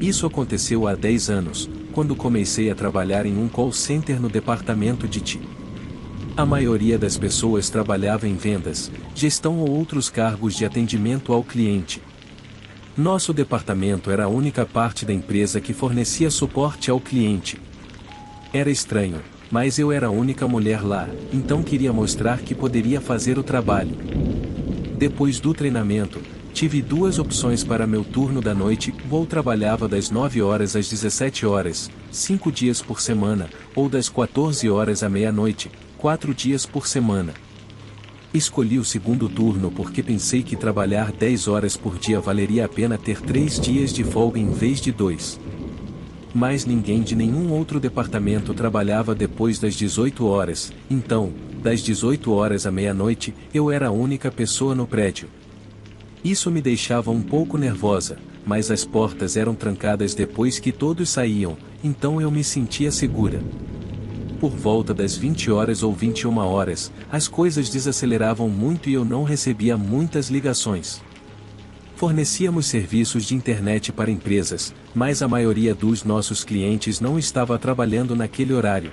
Isso aconteceu há 10 anos, quando comecei a trabalhar em um call center no departamento de TI. A maioria das pessoas trabalhava em vendas, gestão ou outros cargos de atendimento ao cliente. Nosso departamento era a única parte da empresa que fornecia suporte ao cliente. Era estranho, mas eu era a única mulher lá, então queria mostrar que poderia fazer o trabalho. Depois do treinamento, tive duas opções para meu turno da noite: ou trabalhava das 9 horas às 17 horas, 5 dias por semana, ou das 14 horas à meia-noite, 4 dias por semana. Escolhi o segundo turno porque pensei que trabalhar 10 horas por dia valeria a pena ter 3 dias de folga em vez de 2. Mas ninguém de nenhum outro departamento trabalhava depois das 18 horas, então, das 18 horas à meia-noite, eu era a única pessoa no prédio. Isso me deixava um pouco nervosa, mas as portas eram trancadas depois que todos saíam, então eu me sentia segura. Por volta das 20 horas ou 21 horas, as coisas desaceleravam muito e eu não recebia muitas ligações. Fornecíamos serviços de internet para empresas, mas a maioria dos nossos clientes não estava trabalhando naquele horário.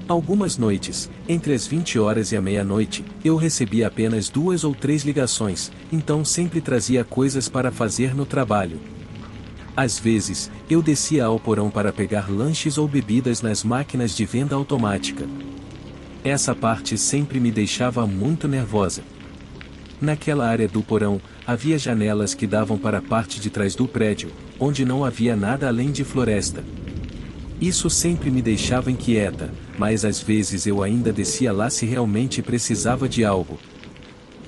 Algumas noites, entre as 20 horas e a meia-noite, eu recebia apenas 2 ou 3 ligações, então sempre trazia coisas para fazer no trabalho. Às vezes, eu descia ao porão para pegar lanches ou bebidas nas máquinas de venda automática. Essa parte sempre me deixava muito nervosa. Naquela área do porão, havia janelas que davam para a parte de trás do prédio, onde não havia nada além de floresta. Isso sempre me deixava inquieta, mas às vezes eu ainda descia lá se realmente precisava de algo.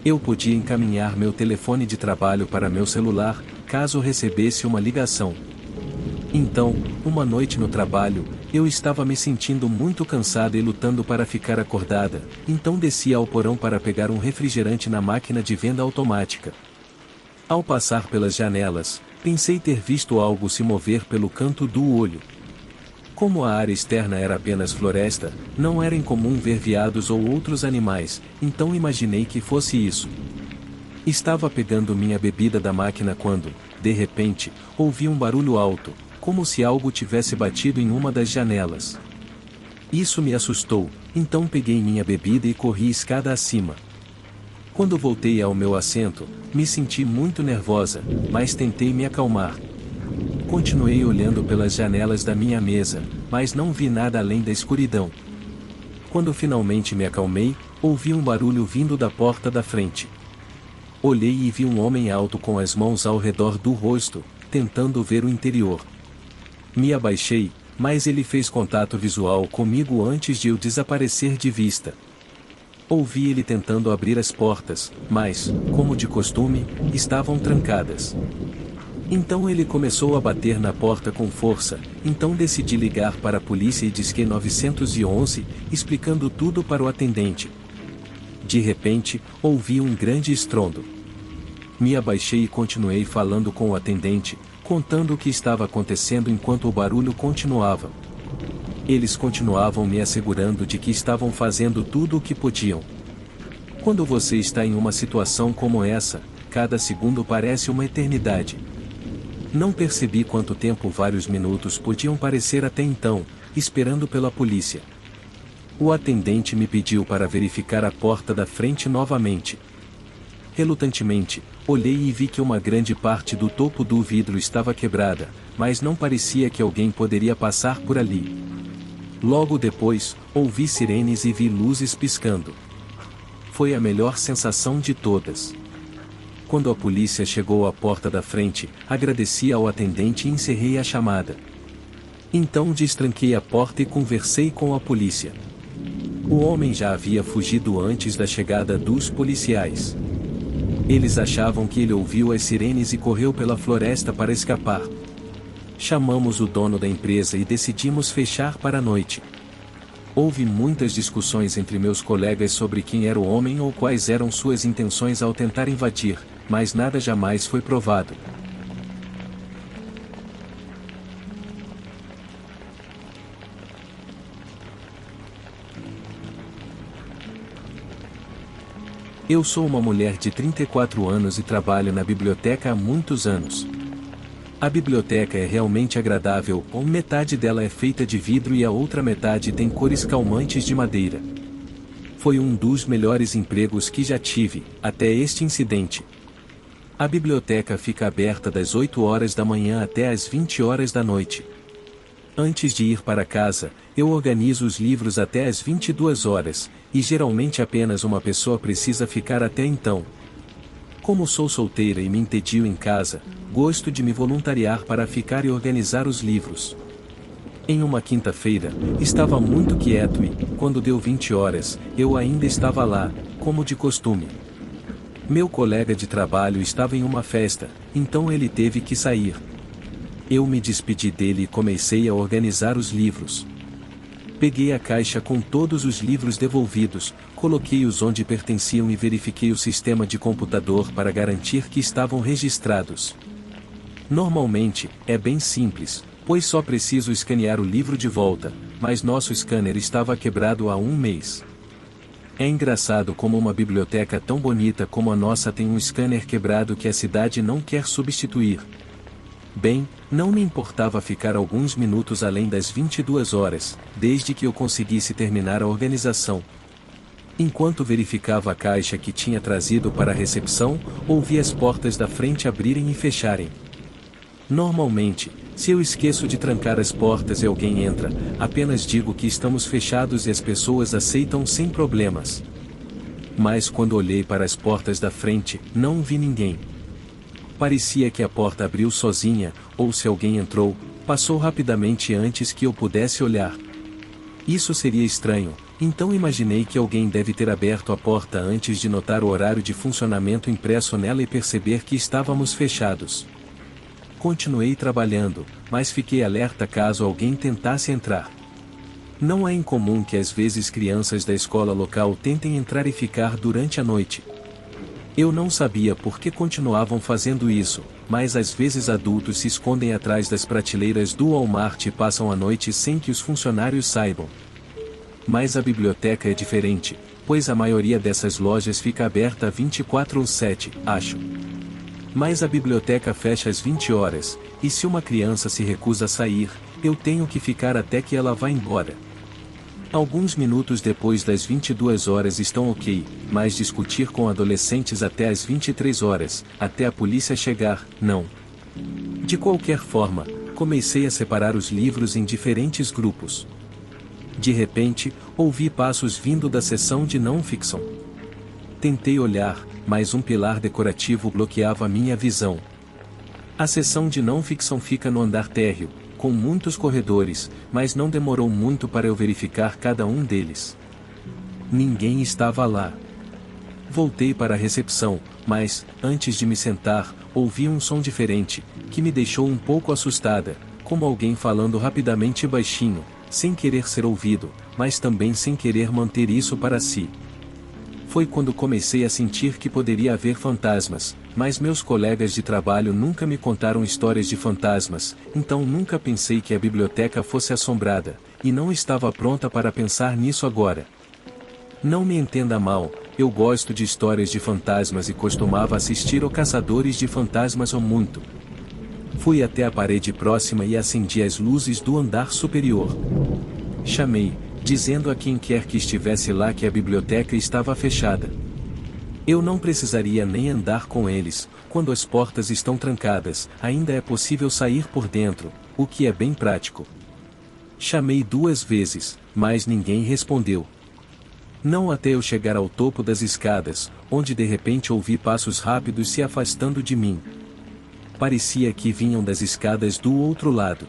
Eu podia encaminhar meu telefone de trabalho para meu celular, caso recebesse uma ligação. Então, uma noite no trabalho, eu estava me sentindo muito cansada e lutando para ficar acordada, então desci ao porão para pegar um refrigerante na máquina de venda automática. Ao passar pelas janelas, pensei ter visto algo se mover pelo canto do olho. Como a área externa era apenas floresta, não era incomum ver veados ou outros animais, então imaginei que fosse isso. Estava pegando minha bebida da máquina quando, de repente, ouvi um barulho alto, como se algo tivesse batido em uma das janelas. Isso me assustou, então peguei minha bebida e corri escada acima. Quando voltei ao meu assento, me senti muito nervosa, mas tentei me acalmar. Continuei olhando pelas janelas da minha mesa, mas não vi nada além da escuridão. Quando finalmente me acalmei, ouvi um barulho vindo da porta da frente. Olhei e vi um homem alto com as mãos ao redor do rosto, tentando ver o interior. Me abaixei, mas ele fez contato visual comigo antes de eu desaparecer de vista. Ouvi ele tentando abrir as portas, mas, como de costume, estavam trancadas. Então ele começou a bater na porta com força, então decidi ligar para a polícia e disquei 911, explicando tudo para o atendente. De repente, ouvi um grande estrondo. Me abaixei e continuei falando com o atendente, contando o que estava acontecendo enquanto o barulho continuava. Eles continuavam me assegurando de que estavam fazendo tudo o que podiam. Quando você está em uma situação como essa, cada segundo parece uma eternidade. Não percebi quanto tempo vários minutos podiam parecer até então, esperando pela polícia. O atendente me pediu para verificar a porta da frente novamente. Relutantemente, olhei e vi que uma grande parte do topo do vidro estava quebrada, mas não parecia que alguém poderia passar por ali. Logo depois, ouvi sirenes e vi luzes piscando. Foi a melhor sensação de todas. Quando a polícia chegou à porta da frente, agradeci ao atendente e encerrei a chamada. Então destranquei a porta e conversei com a polícia. O homem já havia fugido antes da chegada dos policiais. Eles achavam que ele ouviu as sirenes e correu pela floresta para escapar. Chamamos o dono da empresa e decidimos fechar para a noite. Houve muitas discussões entre meus colegas sobre quem era o homem ou quais eram suas intenções ao tentar invadir, mas nada jamais foi provado. Eu sou uma mulher de 34 anos e trabalho na biblioteca há muitos anos. A biblioteca é realmente agradável, metade dela é feita de vidro e a outra metade tem cores calmantes de madeira. Foi um dos melhores empregos que já tive, até este incidente. A biblioteca fica aberta das 8 horas da manhã até as 20 horas da noite. Antes de ir para casa, eu organizo os livros até as 22 horas, e geralmente apenas uma pessoa precisa ficar até então. Como sou solteira e me entedio em casa, gosto de me voluntariar para ficar e organizar os livros. Em uma quinta-feira, estava muito quieto e, quando deu 20 horas, eu ainda estava lá, como de costume. Meu colega de trabalho estava em uma festa, então ele teve que sair. Eu me despedi dele e comecei a organizar os livros. Peguei a caixa com todos os livros devolvidos, coloquei-os onde pertenciam e verifiquei o sistema de computador para garantir que estavam registrados. Normalmente, é bem simples, pois só preciso escanear o livro de volta, mas nosso scanner estava quebrado há um mês. É engraçado como uma biblioteca tão bonita como a nossa tem um scanner quebrado que a cidade não quer substituir. Bem, não me importava ficar alguns minutos além das 22 horas, desde que eu conseguisse terminar a organização. Enquanto verificava a caixa que tinha trazido para a recepção, ouvi as portas da frente abrirem e fecharem. Normalmente, se eu esqueço de trancar as portas e alguém entra, apenas digo que estamos fechados e as pessoas aceitam sem problemas. Mas quando olhei para as portas da frente, não vi ninguém. Parecia que a porta abriu sozinha, ou se alguém entrou, passou rapidamente antes que eu pudesse olhar. Isso seria estranho, então imaginei que alguém deve ter aberto a porta antes de notar o horário de funcionamento impresso nela e perceber que estávamos fechados. Continuei trabalhando, mas fiquei alerta caso alguém tentasse entrar. Não é incomum que às vezes crianças da escola local tentem entrar e ficar durante a noite. Eu não sabia por que continuavam fazendo isso, mas às vezes adultos se escondem atrás das prateleiras do Walmart e passam a noite sem que os funcionários saibam. Mas a biblioteca é diferente, pois a maioria dessas lojas fica aberta 24/7, acho. Mas a biblioteca fecha às 20 horas, e se uma criança se recusa a sair, eu tenho que ficar até que ela vá embora. Alguns minutos depois das 22 horas estão ok, mas discutir com adolescentes até às 23 horas, até a polícia chegar, não. De qualquer forma, comecei a separar os livros em diferentes grupos. De repente, ouvi passos vindo da seção de não-ficção. Tentei olhar, mas um pilar decorativo bloqueava minha visão. A seção de não-ficção fica no andar térreo, com muitos corredores, mas não demorou muito para eu verificar cada um deles. Ninguém estava lá. Voltei para a recepção, mas, antes de me sentar, ouvi um som diferente, que me deixou um pouco assustada, como alguém falando rapidamente e baixinho, sem querer ser ouvido, mas também sem querer manter isso para si. Foi quando comecei a sentir que poderia haver fantasmas, mas meus colegas de trabalho nunca me contaram histórias de fantasmas, então nunca pensei que a biblioteca fosse assombrada, e não estava pronta para pensar nisso agora. Não me entenda mal, eu gosto de histórias de fantasmas e costumava assistir ao Caçadores de Fantasmas há muito. Fui até a parede próxima e acendi as luzes do andar superior. Chamei, dizendo a quem quer que estivesse lá que a biblioteca estava fechada. Eu não precisaria nem andar com eles, quando as portas estão trancadas, ainda é possível sair por dentro, o que é bem prático. Chamei 2 vezes, mas ninguém respondeu. Não até eu chegar ao topo das escadas, onde de repente ouvi passos rápidos se afastando de mim. Parecia que vinham das escadas do outro lado.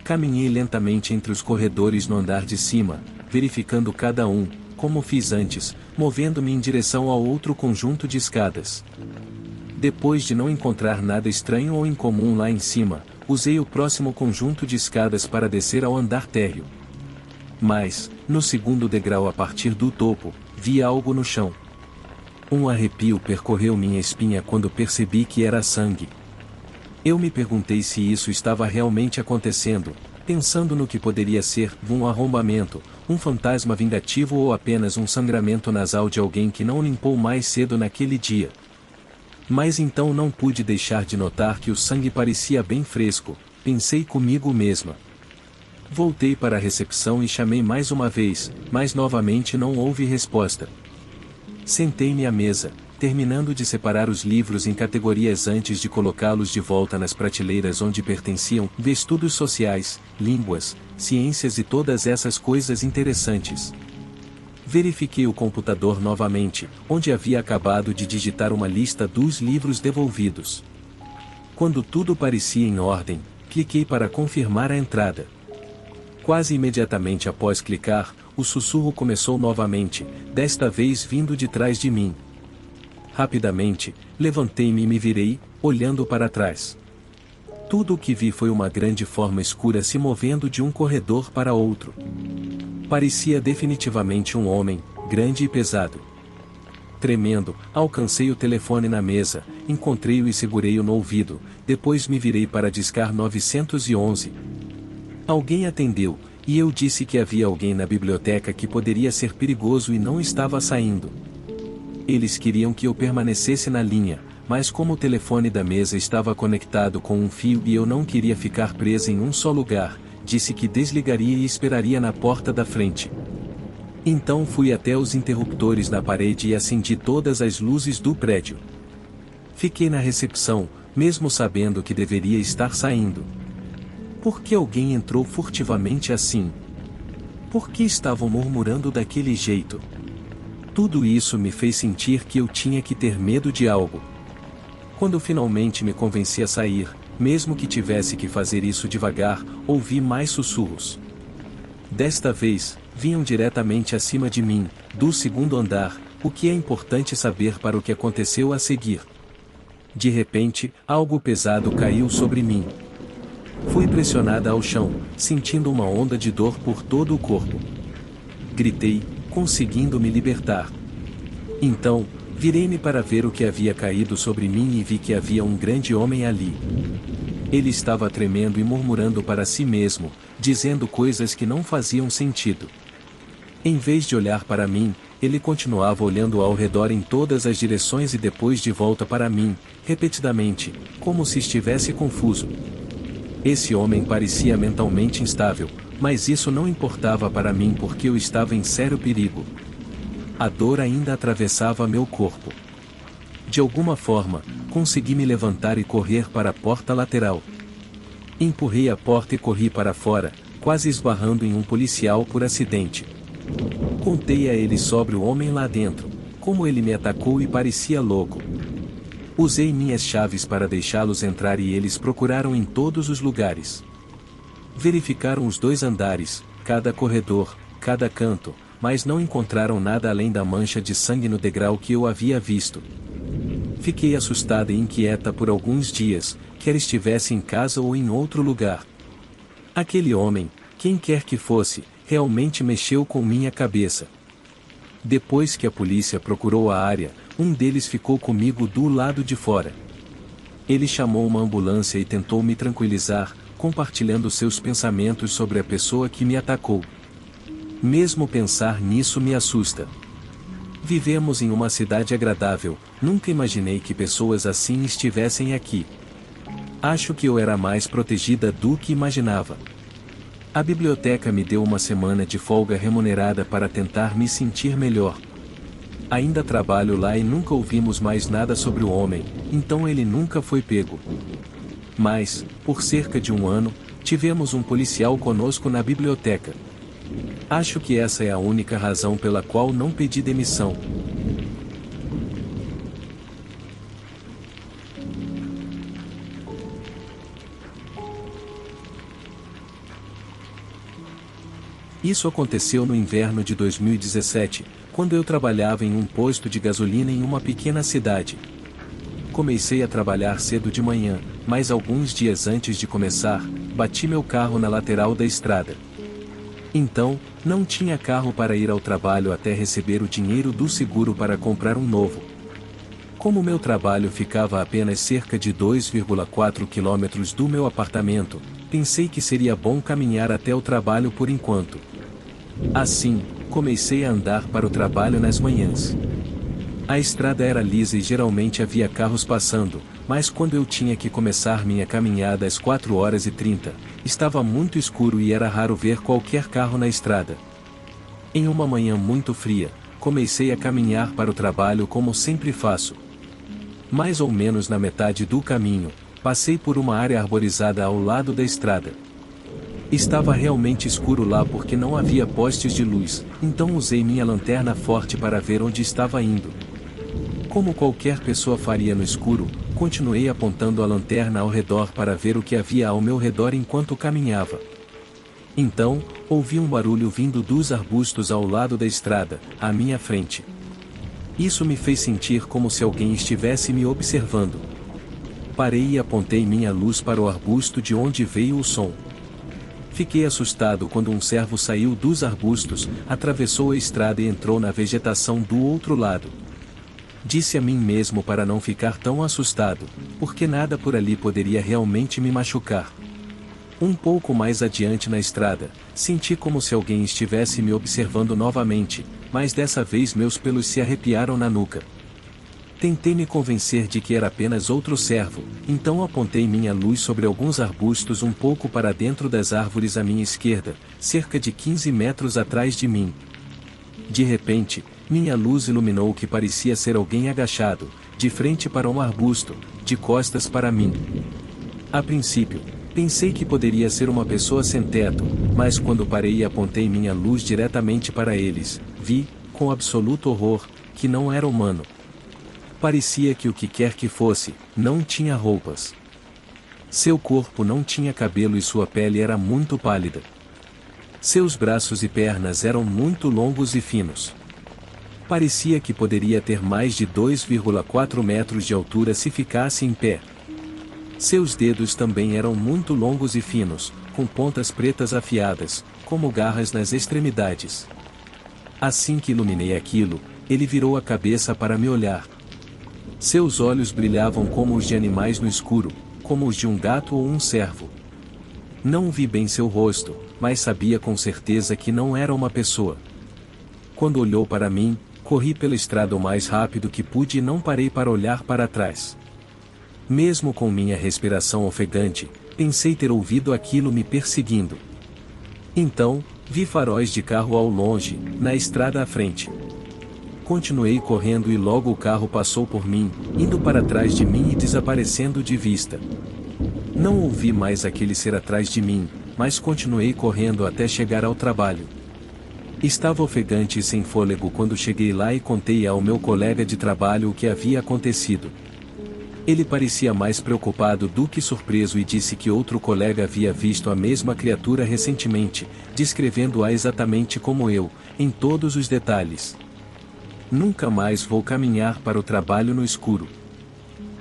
Caminhei lentamente entre os corredores no andar de cima, verificando cada um, como fiz antes, movendo-me em direção ao outro conjunto de escadas. Depois de não encontrar nada estranho ou incomum lá em cima, usei o próximo conjunto de escadas para descer ao andar térreo. Mas, no segundo degrau a partir do topo, vi algo no chão. Um arrepio percorreu minha espinha quando percebi que era sangue. Eu me perguntei se isso estava realmente acontecendo, pensando no que poderia ser um arrombamento, um fantasma vingativo ou apenas um sangramento nasal de alguém que não limpou mais cedo naquele dia. Mas então não pude deixar de notar que o sangue parecia bem fresco, pensei comigo mesma. Voltei para a recepção e chamei mais uma vez, mas novamente não houve resposta. Sentei-me à mesa, terminando de separar os livros em categorias antes de colocá-los de volta nas prateleiras onde pertenciam, vi estudos sociais, línguas, ciências e todas essas coisas interessantes. Verifiquei o computador novamente, onde havia acabado de digitar uma lista dos livros devolvidos. Quando tudo parecia em ordem, cliquei para confirmar a entrada. Quase imediatamente após clicar, o sussurro começou novamente, desta vez vindo de trás de mim. Rapidamente, levantei-me e me virei, olhando para trás. Tudo o que vi foi uma grande forma escura se movendo de um corredor para outro. Parecia definitivamente um homem, grande e pesado. Tremendo, alcancei o telefone na mesa, encontrei-o e segurei-o no ouvido, depois me virei para discar 911. Alguém atendeu, e eu disse que havia alguém na biblioteca que poderia ser perigoso e não estava saindo. Eles queriam que eu permanecesse na linha, mas como o telefone da mesa estava conectado com um fio e eu não queria ficar presa em um só lugar, disse que desligaria e esperaria na porta da frente. Então fui até os interruptores na parede e acendi todas as luzes do prédio. Fiquei na recepção, mesmo sabendo que deveria estar saindo. Por que alguém entrou furtivamente assim? Por que estavam murmurando daquele jeito? Tudo isso me fez sentir que eu tinha que ter medo de algo. Quando finalmente me convenci a sair, mesmo que tivesse que fazer isso devagar, ouvi mais sussurros. Desta vez, vinham diretamente acima de mim, do segundo andar, o que é importante saber para o que aconteceu a seguir. De repente, algo pesado caiu sobre mim. Fui pressionada ao chão, sentindo uma onda de dor por todo o corpo. Gritei, conseguindo me libertar. Então, virei-me para ver o que havia caído sobre mim e vi que havia um grande homem ali. Ele estava tremendo e murmurando para si mesmo, dizendo coisas que não faziam sentido. Em vez de olhar para mim, ele continuava olhando ao redor em todas as direções e depois de volta para mim, repetidamente, como se estivesse confuso. Esse homem parecia mentalmente instável, mas isso não importava para mim porque eu estava em sério perigo. A dor ainda atravessava meu corpo. De alguma forma, consegui me levantar e correr para a porta lateral. Empurrei a porta e corri para fora, quase esbarrando em um policial por acidente. Contei a ele sobre o homem lá dentro, como ele me atacou e parecia louco. Usei minhas chaves para deixá-los entrar e eles procuraram em todos os lugares. Verificaram os 2 andares, cada corredor, cada canto, mas não encontraram nada além da mancha de sangue no degrau que eu havia visto. Fiquei assustada e inquieta por alguns dias, quer estivesse em casa ou em outro lugar. Aquele homem, quem quer que fosse, realmente mexeu com minha cabeça. Depois que a polícia procurou a área, um deles ficou comigo do lado de fora. Ele chamou uma ambulância e tentou me tranquilizar, compartilhando seus pensamentos sobre a pessoa que me atacou. Mesmo pensar nisso me assusta. Vivemos em uma cidade agradável, nunca imaginei que pessoas assim estivessem aqui. Acho que eu era mais protegida do que imaginava. A biblioteca me deu uma semana de folga remunerada para tentar me sentir melhor. Ainda trabalho lá e nunca ouvimos mais nada sobre o homem, então ele nunca foi pego. Mas, por cerca de um ano, tivemos um policial conosco na biblioteca. Acho que essa é a única razão pela qual não pedi demissão. Isso aconteceu no inverno de 2017, quando eu trabalhava em um posto de gasolina em uma pequena cidade. Comecei a trabalhar cedo de manhã, mas alguns dias antes de começar, bati meu carro na lateral da estrada. Então, não tinha carro para ir ao trabalho até receber o dinheiro do seguro para comprar um novo. Como meu trabalho ficava a apenas cerca de 2,4 quilômetros do meu apartamento, pensei que seria bom caminhar até o trabalho por enquanto. Assim, comecei a andar para o trabalho nas manhãs. A estrada era lisa e geralmente havia carros passando, mas quando eu tinha que começar minha caminhada às 4h30, estava muito escuro e era raro ver qualquer carro na estrada. Em uma manhã muito fria, comecei a caminhar para o trabalho como sempre faço. Mais ou menos na metade do caminho, passei por uma área arborizada ao lado da estrada. Estava realmente escuro lá porque não havia postes de luz, então usei minha lanterna forte para ver onde estava indo. Como qualquer pessoa faria no escuro, continuei apontando a lanterna ao redor para ver o que havia ao meu redor enquanto caminhava. Então, ouvi um barulho vindo dos arbustos ao lado da estrada, à minha frente. Isso me fez sentir como se alguém estivesse me observando. Parei e apontei minha luz para o arbusto de onde veio o som. Fiquei assustado quando um cervo saiu dos arbustos, atravessou a estrada e entrou na vegetação do outro lado. Disse a mim mesmo para não ficar tão assustado, porque nada por ali poderia realmente me machucar. Um pouco mais adiante na estrada, senti como se alguém estivesse me observando novamente, mas dessa vez meus pelos se arrepiaram na nuca. Tentei me convencer de que era apenas outro cervo, então apontei minha luz sobre alguns arbustos um pouco para dentro das árvores à minha esquerda, cerca de 15 metros atrás de mim. De repente, minha luz iluminou o que parecia ser alguém agachado, de frente para um arbusto, de costas para mim. A princípio, pensei que poderia ser uma pessoa sem teto, mas quando parei e apontei minha luz diretamente para eles, vi, com absoluto horror, que não era humano. Parecia que o que quer que fosse, não tinha roupas. Seu corpo não tinha cabelo e sua pele era muito pálida. Seus braços e pernas eram muito longos e finos. Parecia que poderia ter mais de 2,4 metros de altura se ficasse em pé. Seus dedos também eram muito longos e finos, com pontas pretas afiadas, como garras nas extremidades. Assim que iluminei aquilo, ele virou a cabeça para me olhar. Seus olhos brilhavam como os de animais no escuro, como os de um gato ou um cervo. Não vi bem seu rosto, mas sabia com certeza que não era uma pessoa. Quando olhou para mim, corri pela estrada o mais rápido que pude e não parei para olhar para trás. Mesmo com minha respiração ofegante, pensei ter ouvido aquilo me perseguindo. Então, vi faróis de carro ao longe, na estrada à frente. Continuei correndo e logo o carro passou por mim, indo para trás de mim e desaparecendo de vista. Não ouvi mais aquele ser atrás de mim, mas continuei correndo até chegar ao trabalho. Estava ofegante e sem fôlego quando cheguei lá e contei ao meu colega de trabalho o que havia acontecido. Ele parecia mais preocupado do que surpreso e disse que outro colega havia visto a mesma criatura recentemente, descrevendo-a exatamente como eu, em todos os detalhes. Nunca mais vou caminhar para o trabalho no escuro.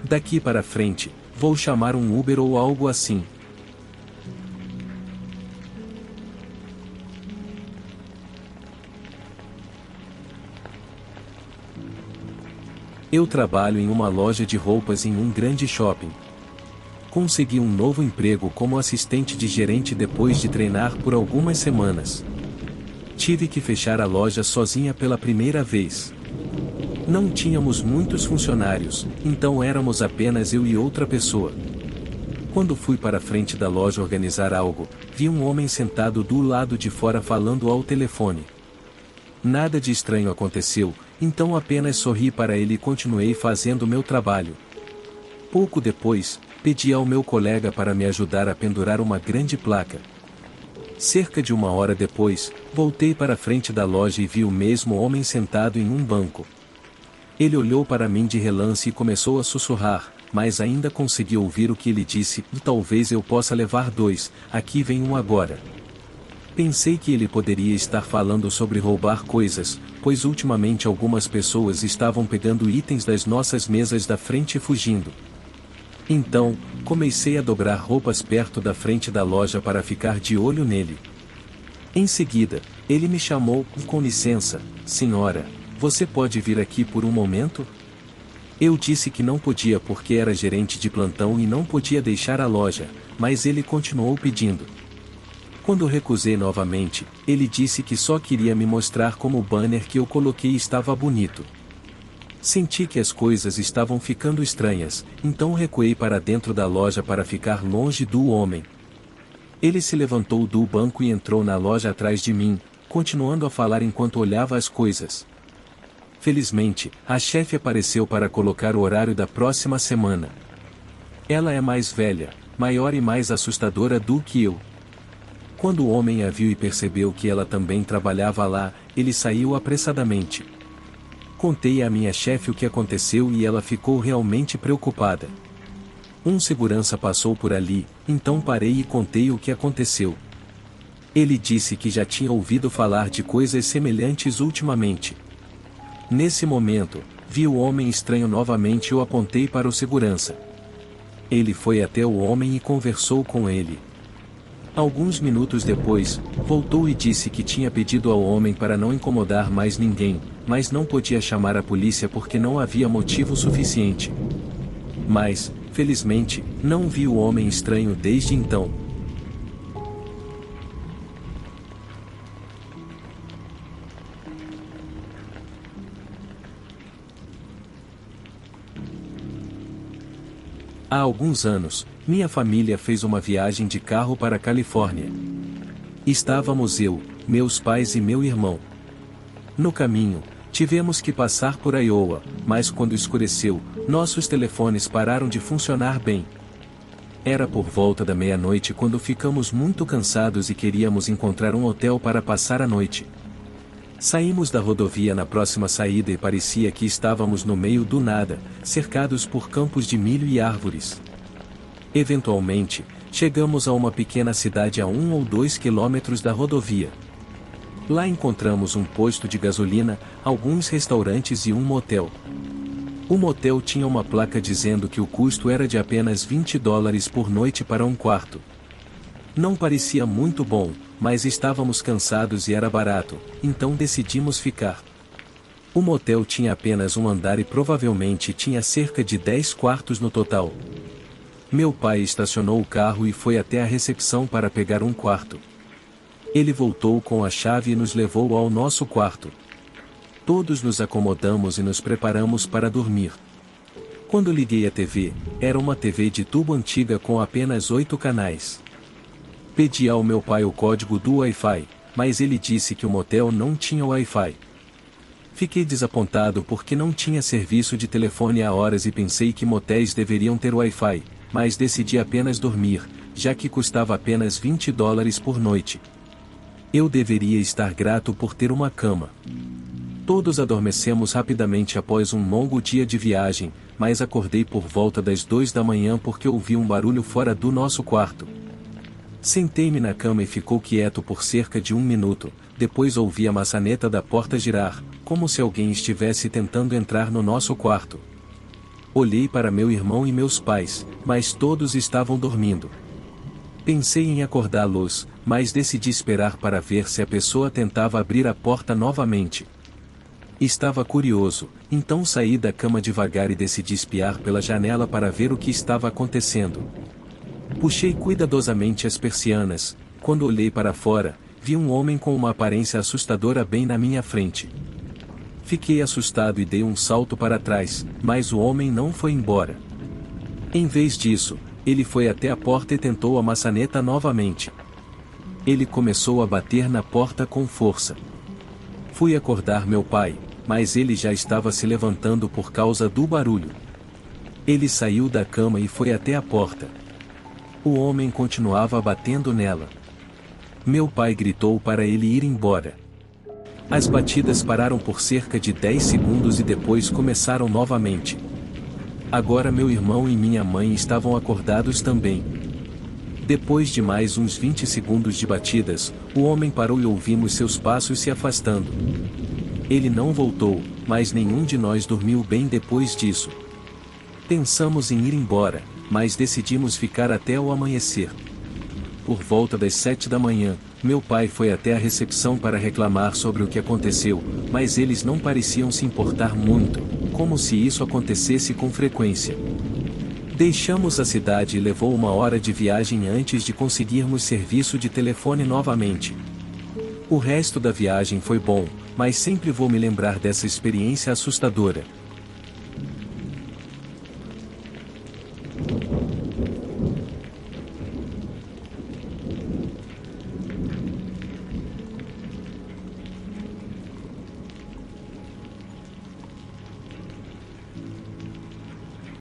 Daqui para frente, vou chamar um Uber ou algo assim. Eu trabalho em uma loja de roupas em um grande shopping. Consegui um novo emprego como assistente de gerente depois de treinar por algumas semanas. Tive que fechar a loja sozinha pela primeira vez. Não tínhamos muitos funcionários, então éramos apenas eu e outra pessoa. Quando fui para a frente da loja organizar algo, vi um homem sentado do lado de fora falando ao telefone. Nada de estranho aconteceu, então apenas sorri para ele e continuei fazendo meu trabalho. Pouco depois, pedi ao meu colega para me ajudar a pendurar uma grande placa. Cerca de 1 hora depois, voltei para a frente da loja e vi o mesmo homem sentado em um banco. Ele olhou para mim de relance e começou a sussurrar, mas ainda consegui ouvir o que ele disse: talvez eu possa levar 2, aqui vem um agora. Pensei que ele poderia estar falando sobre roubar coisas, pois ultimamente algumas pessoas estavam pegando itens das nossas mesas da frente e fugindo. Então, comecei a dobrar roupas perto da frente da loja para ficar de olho nele. Em seguida, ele me chamou: com licença, senhora, você pode vir aqui por um momento? Eu disse que não podia porque era gerente de plantão e não podia deixar a loja, mas ele continuou pedindo. Quando recusei novamente, ele disse que só queria me mostrar como o banner que eu coloquei estava bonito. Senti que as coisas estavam ficando estranhas, então recuei para dentro da loja para ficar longe do homem. Ele se levantou do banco e entrou na loja atrás de mim, continuando a falar enquanto olhava as coisas. Felizmente, a chefe apareceu para colocar o horário da próxima semana. Ela é mais velha, maior e mais assustadora do que eu. Quando o homem a viu e percebeu que ela também trabalhava lá, ele saiu apressadamente. Contei à minha chefe o que aconteceu e ela ficou realmente preocupada. Um segurança passou por ali, então parei e contei o que aconteceu. Ele disse que já tinha ouvido falar de coisas semelhantes ultimamente. Nesse momento, vi o homem estranho novamente e o apontei para o segurança. Ele foi até o homem e conversou com ele. Alguns minutos depois, voltou e disse que tinha pedido ao homem para não incomodar mais ninguém, mas não podia chamar a polícia porque não havia motivo suficiente. Mas, felizmente, não vi o homem estranho desde então. Há alguns anos, minha família fez uma viagem de carro para a Califórnia. Estávamos eu, meus pais e meu irmão. No caminho, tivemos que passar por Iowa, mas quando escureceu, nossos telefones pararam de funcionar bem. Era por volta da meia-noite quando ficamos muito cansados e queríamos encontrar um hotel para passar a noite. Saímos da rodovia na próxima saída e parecia que estávamos no meio do nada, cercados por campos de milho e árvores. Eventualmente, chegamos a uma pequena cidade a 1 ou 2 quilômetros da rodovia. Lá encontramos um posto de gasolina, alguns restaurantes e um motel. O motel tinha uma placa dizendo que o custo era de apenas $20 por noite para um quarto. Não parecia muito bom, mas estávamos cansados e era barato, então decidimos ficar. O motel tinha apenas um andar e provavelmente tinha cerca de 10 quartos no total. Meu pai estacionou o carro e foi até a recepção para pegar um quarto. Ele voltou com a chave e nos levou ao nosso quarto. Todos nos acomodamos e nos preparamos para dormir. Quando liguei a TV, era uma TV de tubo antiga com apenas 8 canais. Pedi ao meu pai o código do Wi-Fi, mas ele disse que o motel não tinha Wi-Fi. Fiquei desapontado porque não tinha serviço de telefone há horas e pensei que motéis deveriam ter Wi-Fi, mas decidi apenas dormir, já que custava apenas $20 por noite. Eu deveria estar grato por ter uma cama. Todos adormecemos rapidamente após um longo dia de viagem, mas acordei por volta das 2 da manhã porque ouvi um barulho fora do nosso quarto. Sentei-me na cama e ficou quieto por cerca de 1 minuto, depois ouvi a maçaneta da porta girar, como se alguém estivesse tentando entrar no nosso quarto. Olhei para meu irmão e meus pais, mas todos estavam dormindo. Pensei em acordá-los, mas decidi esperar para ver se a pessoa tentava abrir a porta novamente. Estava curioso, então saí da cama devagar e decidi espiar pela janela para ver o que estava acontecendo. Puxei cuidadosamente as persianas. Quando olhei para fora, vi um homem com uma aparência assustadora bem na minha frente. Fiquei assustado e dei um salto para trás, mas o homem não foi embora. Em vez disso, ele foi até a porta e tentou a maçaneta novamente. Ele começou a bater na porta com força. Fui acordar meu pai, mas ele já estava se levantando por causa do barulho. Ele saiu da cama e foi até a porta. O homem continuava batendo nela. Meu pai gritou para ele ir embora. As batidas pararam por cerca de 10 segundos e depois começaram novamente. Agora meu irmão e minha mãe estavam acordados também. Depois de mais uns 20 segundos de batidas, o homem parou e ouvimos seus passos se afastando. Ele não voltou, mas nenhum de nós dormiu bem depois disso. Pensamos em ir embora, mas decidimos ficar até o amanhecer. Por volta das 7 da manhã, meu pai foi até a recepção para reclamar sobre o que aconteceu, mas eles não pareciam se importar muito, como se isso acontecesse com frequência. Deixamos a cidade e levou 1 hora de viagem antes de conseguirmos serviço de telefone novamente. O resto da viagem foi bom, mas sempre vou me lembrar dessa experiência assustadora.